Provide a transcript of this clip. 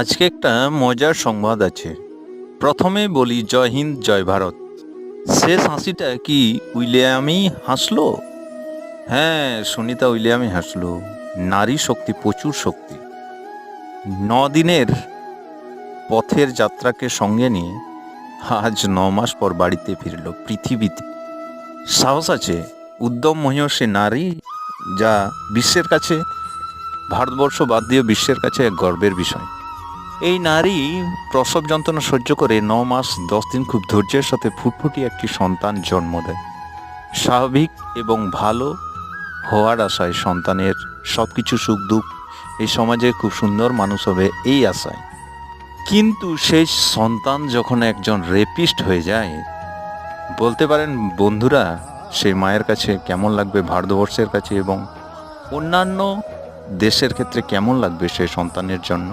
আজকে একটা মজার সংবাদ আছে। প্রথমে বলি জয় হিন্দ জয় ভারত। শেষ হাসিটা কি উইলিয়ামই হাসলো? হ্যাঁ, সুনিতা উইলিয়ামই হাসলো। নারী শক্তি, প্রচুর শক্তি। 9 দিনের পথের যাত্রাকে সঙ্গে নিয়ে আজ 9 মাস পর বাড়িতে ফিরল পৃথিবীতে। সাহস আছে, উদ্যম মহিয়সী নারী, যা বিশ্বের কাছে, ভারতবর্ষ বাদ দিয়ে বিশ্বের কাছে এক গর্বের বিষয়। এই নারী প্রসব যন্ত্রণা সহ্য করে 9 মাস 10 দিন খুব ধৈর্যের সাথে ফুটফুটি একটি সন্তান জন্ম দেয়। স্বাভাবিক এবং ভালো হওয়ার আশায়, সন্তানের সব কিছু সুখ দুঃখ, এই সমাজে খুব সুন্দর মানুষ হবে এই আশায়। কিন্তু সেই সন্তান যখন একজন রেপিস্ট হয়ে যায়, বলতে পারেন বন্ধুরা, সেই মায়ের কাছে কেমন লাগবে, ভারতবর্ষের কাছে এবং অন্যান্য দেশের ক্ষেত্রে কেমন লাগবে সেই সন্তানের জন্য।